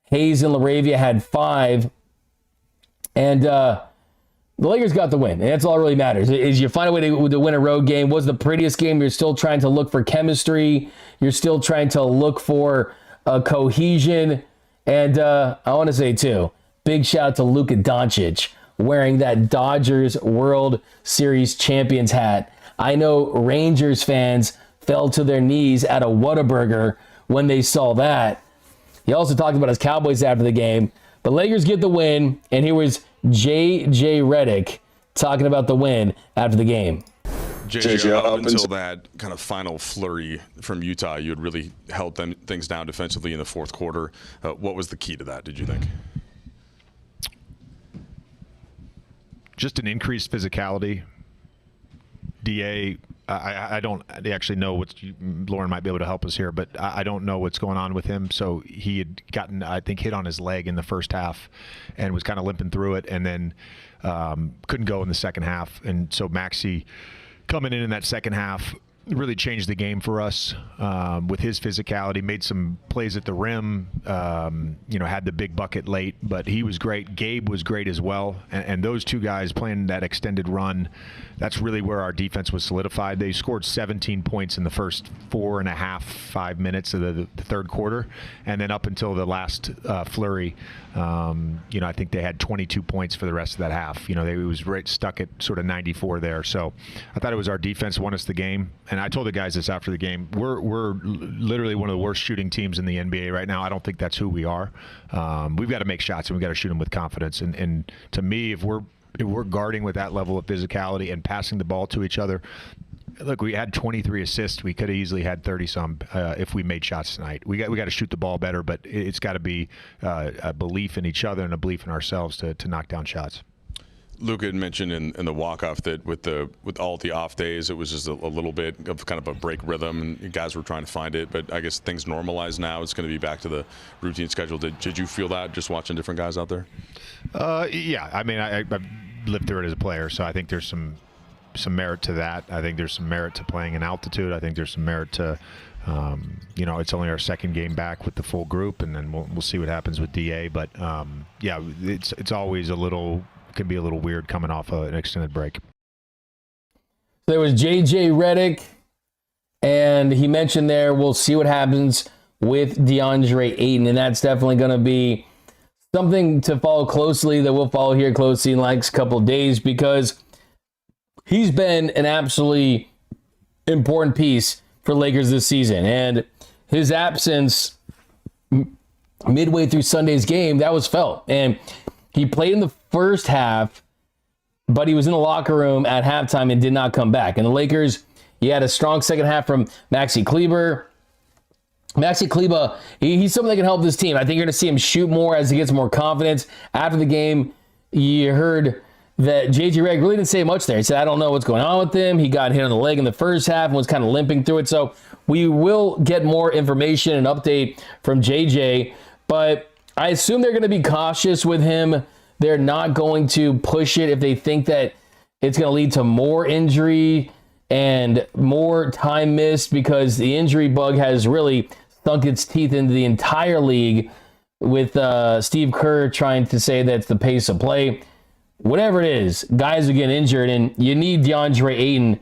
Hayes and LaRavia had 5. And the Lakers got the win. And that's all that really matters, is you find a way to win a road game. Was the prettiest game. You're still trying to look for chemistry. You're still trying to look for cohesion. And I want to say, too, big shout out to Luka Doncic wearing that Dodgers World Series champions hat. I know Rangers fans fell to their knees at a Whataburger when they saw that. He also talked about his Cowboys after the game. The Lakers get the win, and here was J.J. Redick talking about the win after the game. JJ, up until that kind of final flurry from Utah, you had really held things down defensively in the fourth quarter. What was the key to that, did you think? Just an increased physicality. DA, I don't actually know what Lauren might be able to help us here, but I don't know what's going on with him. So he had gotten, I think, hit on his leg in the first half and was kind of limping through it, and then couldn't go in the second half. And so Maxey coming in that second half really changed the game for us with his physicality, made some plays at the rim, had the big bucket late, but he was great. Gabe was great as well. And those two guys playing that extended run, that's really where our defense was solidified. They scored 17 points in the first 5 minutes of the third quarter. And then up until the last flurry, I think they had 22 points for the rest of that half. It was right stuck at sort of 94 there. So I thought it was our defense won us the game. And I told the guys this after the game. We're literally one of the worst shooting teams in the NBA right now. I don't think that's who we are. We've got to make shots, and we've got to shoot them with confidence. And to me, if we're guarding with that level of physicality and passing the ball to each other, look, we had 23 assists. We could have easily had 30-some if we made shots tonight. We got to shoot the ball better, but it's got to be a belief in each other and a belief in ourselves to knock down shots. Luka had mentioned in the walk-off that with all the off days, it was just a little bit of kind of a break rhythm, and guys were trying to find it. But I guess things normalize now. It's going to be back to the routine schedule. Did you feel that just watching different guys out there? Yeah. I mean, I've lived through it as a player, so I think there's some merit to that. I think there's some merit to playing in altitude. I think there's some merit to, it's only our second game back with the full group, and then we'll see what happens with DA. But it's always can be a little weird coming off an extended break. There was J.J. Redick, and he mentioned there, we'll see what happens with DeAndre Ayton, and that's definitely going to be something to follow closely, that we'll follow here closely in the next couple of days, because he's been an absolutely important piece for Lakers this season, and his absence midway through Sunday's game, that was felt. And he played in the first half, but he was in the locker room at halftime and did not come back. And the Lakers, he had a strong second half from Maxi Kleber. Maxi Kleber, he's someone that can help this team. I think you're going to see him shoot more as he gets more confidence. After the game, you heard that J.J. Redick really didn't say much there. He said, I don't know what's going on with him. He got hit on the leg in the first half and was kind of limping through it. So we will get more information and update from J.J., but I assume they're going to be cautious with him. They're not going to push it if they think that it's going to lead to more injury and more time missed, because the injury bug has really sunk its teeth into the entire league, with Steve Kerr trying to say that's the pace of play. Whatever it is, guys are getting injured, and you need DeAndre Ayton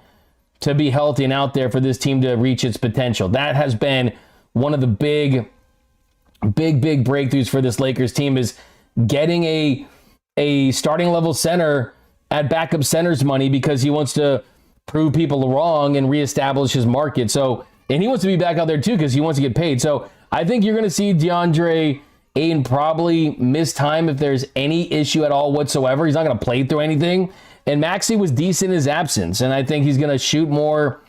to be healthy and out there for this team to reach its potential. That has been one of the big breakthroughs for this Lakers team, is getting a starting level center at backup center's money, because he wants to prove people wrong and reestablish his market. So, and he wants to be back out there too, because he wants to get paid. So I think you're going to see DeAndre Ayton probably miss time if there's any issue at all whatsoever. He's not going to play through anything. And Maxey was decent in his absence, and I think he's going to shoot more.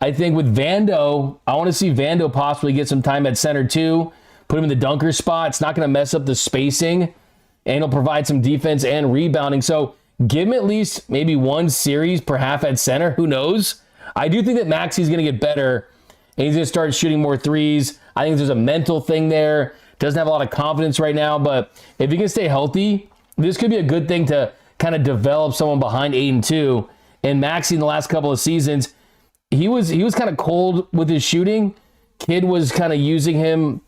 I think with Vando, I want to see Vando possibly get some time at center too. Put him in the dunker spot. It's not going to mess up the spacing, and he'll provide some defense and rebounding. So give him at least maybe one series per half at center. Who knows? I do think that Maxi's going to get better, and he's going to start shooting more threes. I think there's a mental thing there. Doesn't have a lot of confidence right now, but if he can stay healthy, this could be a good thing to kind of develop someone behind Ayton too. And Maxi in the last couple of seasons, he was kind of cold with his shooting. Kid was kind of using him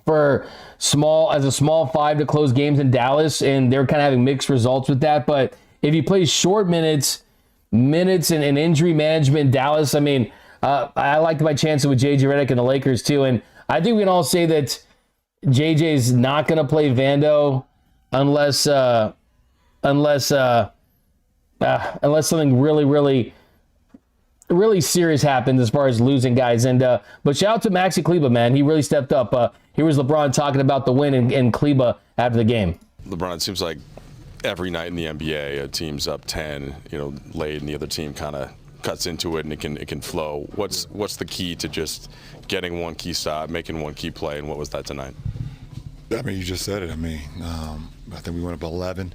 for as a small five to close games in Dallas, and they're kind of having mixed results with that. But if he plays short minutes and injury management in Dallas, I mean, I liked my chances with JJ Redick and the Lakers too. And I think we can all say that JJ's not going to play Vando unless something really serious happens as far as losing guys. And but shout out to Maxi Kleber, man. He really stepped up. Here was LeBron talking about the win in Kleber after the game. LeBron, it seems like every night in the NBA, a team's up 10, late, and the other team kind of cuts into it, and it can flow. What's the key to just getting one key stop, making one key play, and what was that tonight? I mean, you just said it. I mean, I think we went up 11,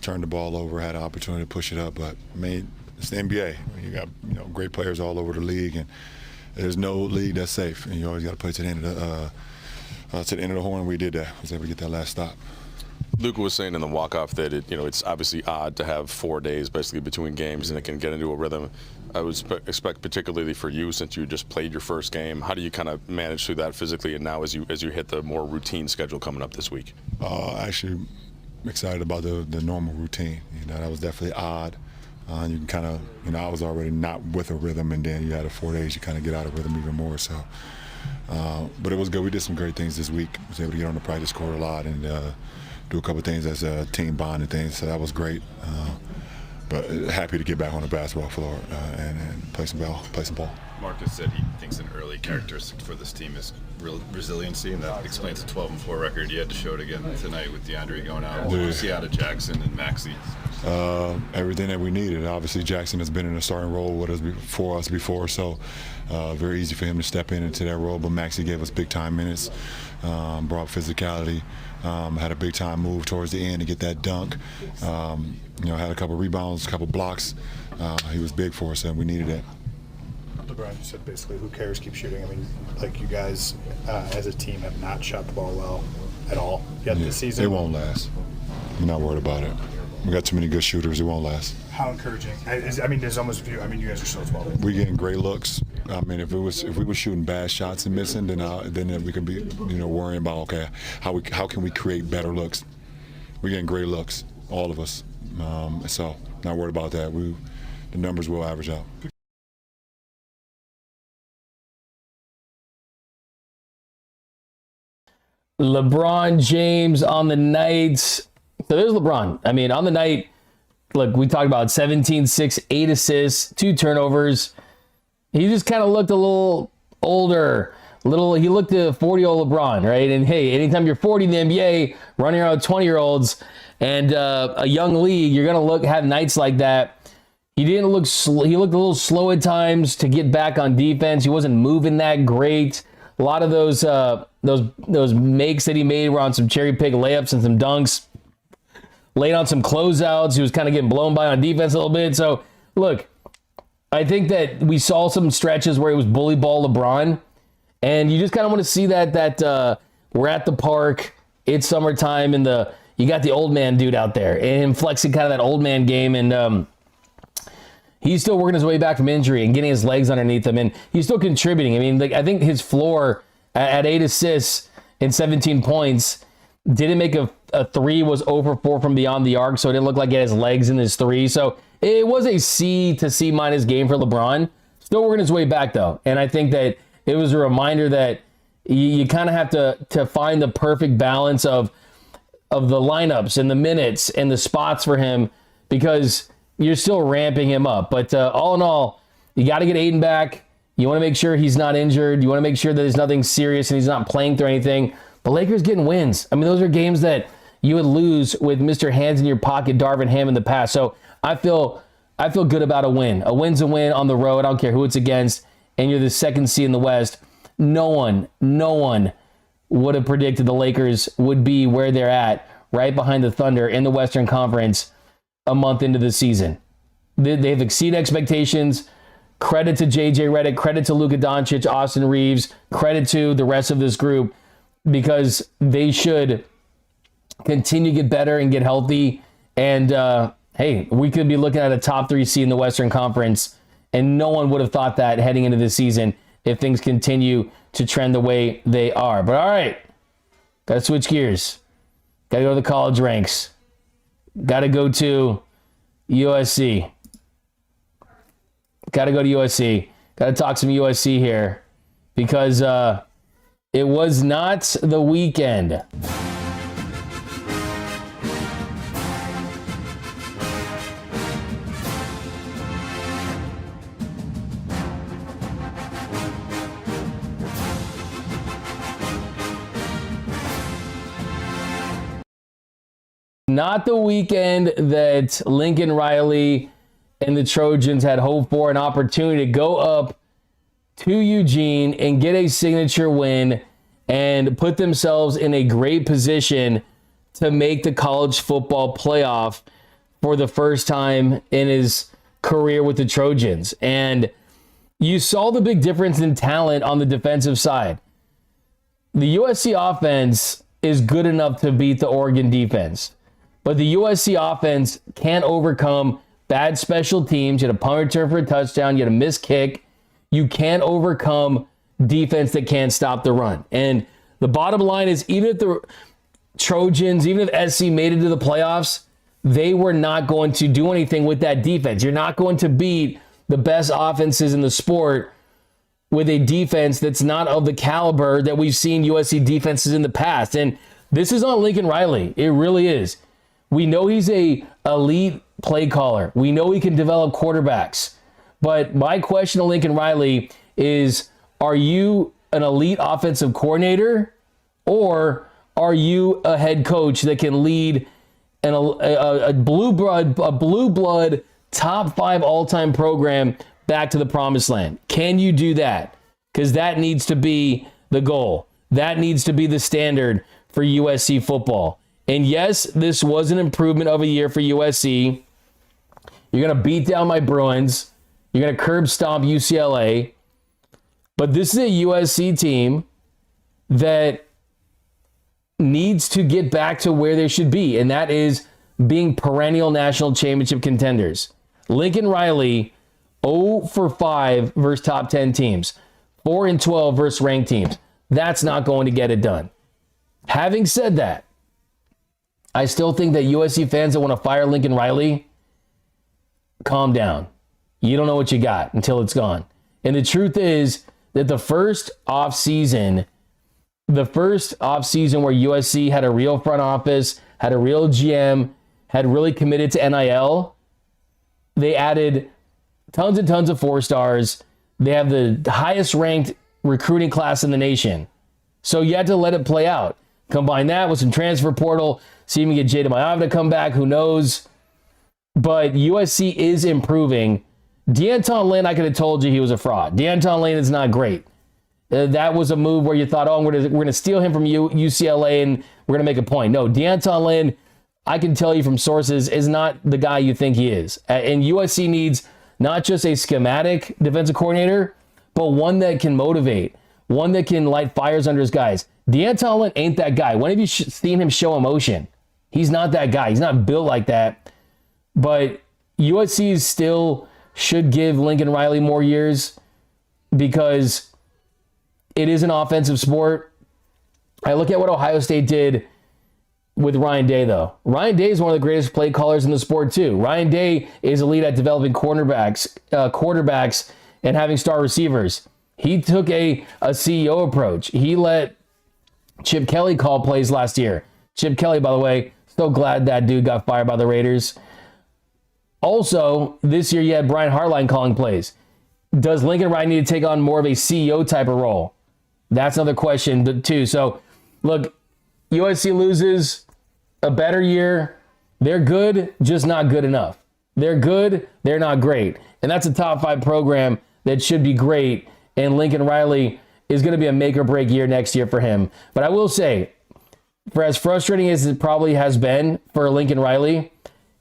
turned the ball over, had an opportunity to push it up, but I mean, it's the NBA. You got great players all over the league, and there's no league that's safe. And you always got to play to the end of the horn. We did that. Was able to get that last stop. Luka was saying in the walk-off that it's obviously odd to have 4 days basically between games, and it can get into a rhythm. I would expect particularly for you, since you just played your first game, how do you kind of manage through that physically, and now as you hit the more routine schedule coming up this week? Actually, I'm excited about the normal routine. That was definitely odd. You can kind of, I was already not with a rhythm, and then you had 4 days, you kind of get out of rhythm even more. So, but it was good. We did some great things this week. I was able to get on the practice court a lot and do a couple of things as a team bond and things. So that was great. But happy to get back on the basketball floor and play some ball. Marcus said he thinks an early characteristic for this team is real resiliency, and that explains the 12-4 record. You had to show it again tonight with DeAndre going out. What did you see out of Jackson and Maxey? Everything that we needed. Obviously, Jackson has been in a starting role with us before, so very easy for him to step into that role. But Maxey gave us big-time minutes, brought physicality, had a big-time move towards the end to get that dunk. Had a couple rebounds, a couple blocks. He was big for us, and we needed that. LeBron, you said basically, who cares, keep shooting. I mean, like, you guys as a team have not shot the ball well at all yet this season. It won't last. I'm not worried about it. We got too many good shooters. It won't last. How encouraging? There's almost a few. You guys are so 12. We're getting great looks. I mean, if we were shooting bad shots and missing, then we could be, worrying about, okay, how can we create better looks? We're getting great looks, all of us. So not worried about that. The numbers will average out. LeBron James on the night. So there's LeBron. I mean, on the night, look, we talked about 17-6, 8 assists, 2 turnovers. He just kind of looked a little older. He looked at 40-year-old LeBron, right? And hey, anytime you're 40 in the NBA, running around with 20-year-olds and a young league, you're going to have nights like that. He didn't look slow. He looked a little slow at times to get back on defense. He wasn't moving that great. A lot of those makes that he made were on some cherry pick layups and some dunks. Laid on some closeouts. He was kind of getting blown by on defense a little bit. So, look, I think that we saw some stretches where he was bully ball LeBron, and you just kind of want to see that we're at the park. It's summertime, and you got the old man dude out there, and him flexing kind of that old man game, and he's still working his way back from injury and getting his legs underneath him, and he's still contributing. I mean, I think his floor at 8 assists and 17 points didn't make a 3, was over 4 from beyond the arc, so it didn't look like he had his legs in his 3. So it was a C to C- game for LeBron. Still working his way back, though, and I think that it was a reminder that you kind of have to find the perfect balance of the lineups and the minutes and the spots for him, because you're still ramping him up. But all in all, you got to get Ayton back. You want to make sure he's not injured. You want to make sure that there's nothing serious and he's not playing through anything. The Lakers getting wins. I mean, those are games that you would lose with Mr. Hands in your pocket, Darvin Ham in the past. So I feel good about a win. A win's a win on the road. I don't care who it's against. And you're the second seed in the West. No one would have predicted the Lakers would be where they're at, right behind the Thunder in the Western Conference a month into the season. They've exceeded expectations. Credit to JJ Redick, credit to Luka Doncic, Austin Reeves, credit to the rest of this group, because they should continue to get better and get healthy. And hey, we could be looking at a top 3 seed in the Western Conference, and no one would have thought that heading into this season if things continue to trend the way they are. But all right, got to switch gears. Got to go to the college ranks. Got to go to USC. Got to go to USC. Got to talk some USC here, because it was not the weekend. Not the weekend that Lincoln Riley and the Trojans had hoped for, an opportunity to go up to Eugene and get a signature win and put themselves in a great position to make the college football playoff for the first time in his career with the Trojans. And you saw the big difference in talent on the defensive side. The USC offense is good enough to beat the Oregon defense, but the USC offense can't overcome bad special teams. You had a punt return for a touchdown. You had a missed kick. You can't overcome defense that can't stop the run. And the bottom line is, even if the Trojans, even if SC made it to the playoffs, they were not going to do anything with that defense. You're not going to beat the best offenses in the sport with a defense that's not of the caliber that we've seen USC defenses in the past. And this is on Lincoln Riley. It really is. We know he's a elite play caller. We know he can develop quarterbacks. But my question to Lincoln Riley is, are you an elite offensive coordinator, or are you a head coach that can lead a blue blood top 5 all-time program back to the promised land? Can you do that? Because that needs to be the goal. That needs to be the standard for USC football. And yes, this was an improvement of a year for USC. You're going to beat down my Bruins. You're going to curb stomp UCLA. But this is a USC team that needs to get back to where they should be, and that is being perennial national championship contenders. Lincoln Riley, 0 for 5 versus top 10 teams, 4 and 12 versus ranked teams. That's not going to get it done. Having said that, I still think that USC fans that want to fire Lincoln Riley, calm down. You don't know what you got until it's gone. And the truth is that the first offseason where USC had a real front office, had a real GM, had really committed to NIL, they added tons and tons of 4-stars. They have the highest ranked recruiting class in the nation. So you had to let it play out. Combine that with some transfer portal, see if you can get Jada Mayava to come back, who knows. But USC is improving. D'Anton Lynn, I could have told you he was a fraud. D'Anton Lynn is not great. That was a move where you thought, oh, we're going to steal him from UCLA and we're going to make a point. No, D'Anton Lynn, I can tell you from sources, is not the guy you think he is. And USC needs not just a schematic defensive coordinator, but one that can motivate, one that can light fires under his guys. D'Anton Lynn ain't that guy. When have you seen him show emotion? He's not that guy. He's not built like that. But USC still should give Lincoln Riley more years, because it is an offensive sport. I look at what Ohio State did with Ryan Day, though. Ryan Day is one of the greatest play callers in the sport, too. Ryan Day is elite at developing quarterbacks and having star receivers. He took a CEO approach. He let Chip Kelly call plays last year. Chip Kelly, by the way, so glad that dude got fired by the Raiders. Also, this year you had Brian Hartline calling plays. Does Lincoln Riley need to take on more of a CEO type of role? That's another question, too. So, look, USC loses a better year. They're good, just not good enough. They're good, they're not great. And that's a top 5 program that should be great. And Lincoln Riley is going to be a make or break year next year for him. But I will say, for as frustrating as it probably has been for Lincoln Riley,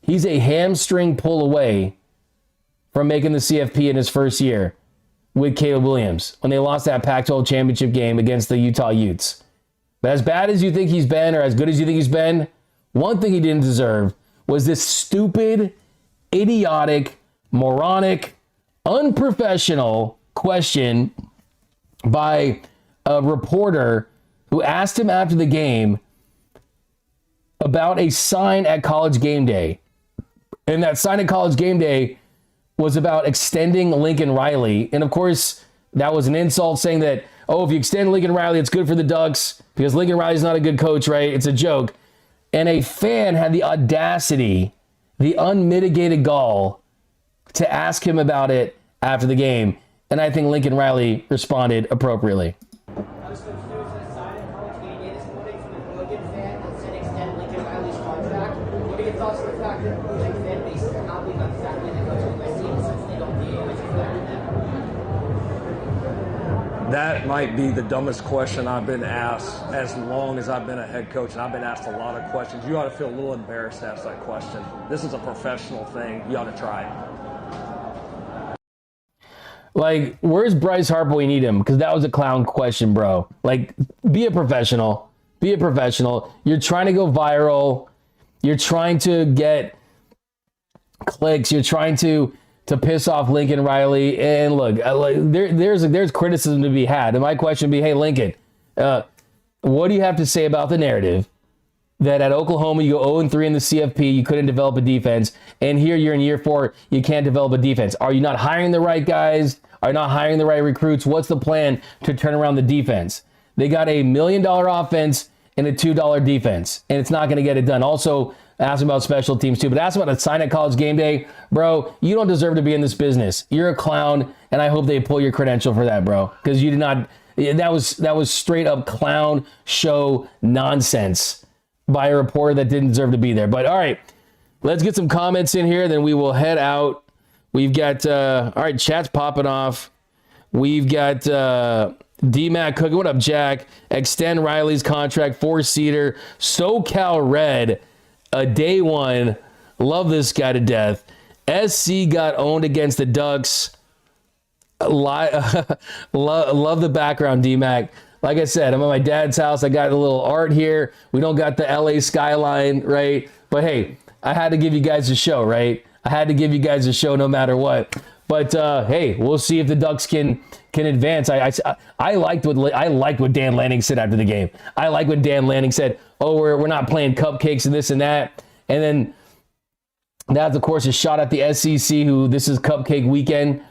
He's a hamstring pull away from making the CFP in his first year with Caleb Williams when they lost that Pac-12 championship game against the Utah Utes. But as bad as you think he's been, or as good as you think he's been, one thing he didn't deserve was this stupid, idiotic, moronic, unprofessional question by a reporter who asked him after the game about a sign at College Game Day. And that sign at College Game Day was about extending Lincoln Riley. And of course, that was an insult, saying that, oh, if you extend Lincoln Riley, it's good for the Ducks because Lincoln Riley's not a good coach, right? It's a joke. And a fan had the audacity, the unmitigated gall, to ask him about it after the game. And I think Lincoln Riley responded appropriately. That might be the dumbest question I've been asked as long as I've been a head coach, and I've been asked a lot of questions. You ought to feel a little embarrassed to ask that question. This is a professional thing. You ought to try it. Like, where's Bryce Harper when we need him? Because that was a clown question, bro. Like, be a professional. Be a professional. You're trying to go viral. You're trying to get clicks. You're trying to piss off Lincoln Riley. And look, there's criticism to be had. And my question would be, hey, Lincoln, what do you have to say about the narrative that at Oklahoma you go 0-3 in the CFP, you couldn't develop a defense, and here you're in year 4, you can't develop a defense? Are you not hiring the right guys? Are you not hiring the right recruits? What's the plan to turn around the defense? They got $1 million offense and a $2 defense, and it's not going to get it done. Also, ask about special teams too, but ask about a sign at College Game Day. Bro, you don't deserve to be in this business. You're a clown, and I hope they pull your credential for that, bro, because you did not. That was straight up clown show nonsense by a reporter that didn't deserve to be there. But all right, let's get some comments in here, then we will head out. We've got all right, chat's popping off. We've got D-Mac cooking. What up, Jack? Extend Riley's contract, 4-seater. SoCal Red. A day one. Love this guy to death. SC got owned against the Ducks. Love the background, D-Mac. Like I said, I'm at my dad's house. I got a little art here. We don't got the LA skyline, right? But hey, I had to give you guys a show, right? I had to give you guys a show no matter what. But hey, we'll see if the Ducks can advance. I liked what Dan Lanning said after the game. I like what Dan Lanning said. Oh, we're not playing cupcakes and this and that. And then that's, of course, a shot at the SEC, who this is cupcake weekend.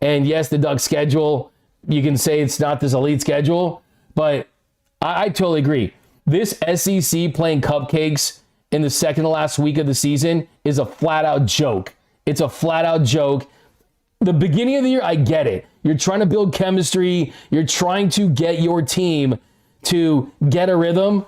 And yes, the Ducks schedule, you can say it's not this elite schedule, but I totally agree. This SEC playing cupcakes in the second to last week of the season is a flat out joke. It's a flat out joke. The beginning of the year, I get it. You're trying to build chemistry. You're trying to get your team to get a rhythm.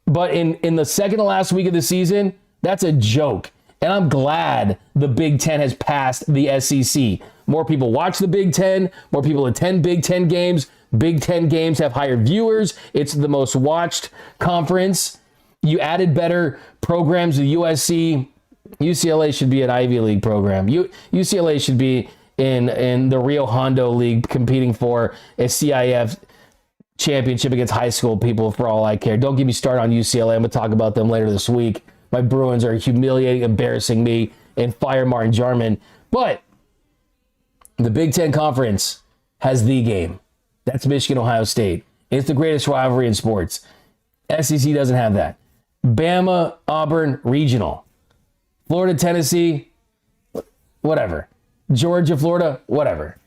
But in the second to last week of the season, that's a joke. And I'm glad the Big Ten has passed the SEC. More people watch the Big Ten. More people attend Big Ten games. Big Ten games have higher viewers. It's the most watched conference. You added better programs to USC. UCLA should be an Ivy League program. UCLA should be in the Rio Hondo League competing for a CIF championship against high school people for all I care. Don't get me started on UCLA. I'm going to talk about them later this week. My Bruins are humiliating, embarrassing me, and fire Martin Jarman. But the Big Ten Conference has the game. That's Michigan, Ohio State. It's the greatest rivalry in sports. SEC doesn't have that. Bama, Auburn, regional. Florida, Tennessee, whatever. Georgia, Florida, whatever.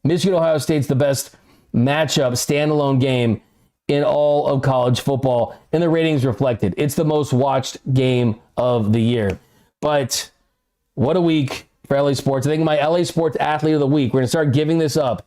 Michigan, Ohio State's the best matchup, standalone game in all of college football, and the ratings reflected. It's the most watched game of the year. But what a week for LA Sports. I think my LA Sports Athlete of the Week, we're going to start giving this up.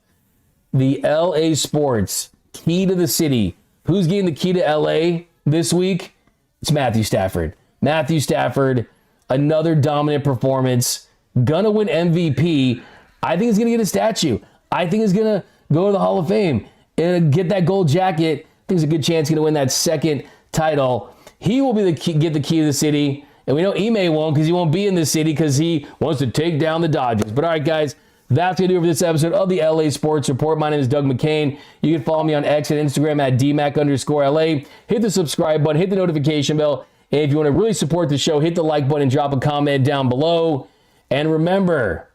The LA Sports Key to the City. Who's getting the key to LA this week? It's Matthew Stafford. Matthew Stafford, another dominant performance. Gonna win MVP. I think he's going to get a statue. I think he's going to go to the Hall of Fame and get that gold jacket. I think there's a good chance he's going to win that second title. He will be get the key to the city. And we know Ime won't because he won't be in the city because he wants to take down the Dodgers. But all right, guys, that's going to do it for this episode of the LA Sports Report. My name is Doug McKain. You can follow me on X and Instagram at DMac_LA. Hit the subscribe button, hit the notification bell. And if you want to really support the show, hit the like button and drop a comment down below. And remember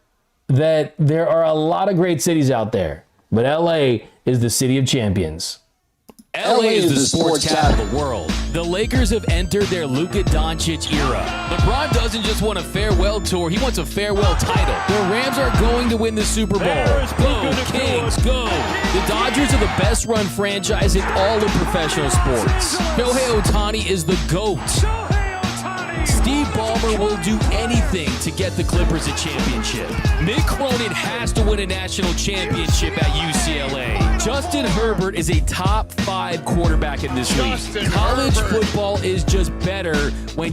that there are a lot of great cities out there, but LA is the city of champions. LA is the sports capital of the world. The Lakers have entered their Luka Doncic era. LeBron doesn't just want a farewell tour, he wants a farewell title. The Rams are going to win the Super Bowl. Go, Kings, go! The Dodgers are the best run franchise in all of professional sports. Shohei Ohtani is the GOAT. Steve Ballmer will do anything to get the Clippers a championship. Mick Cronin has to win a national championship at UCLA. Justin Herbert is a top 5 quarterback in this league. College football is just better when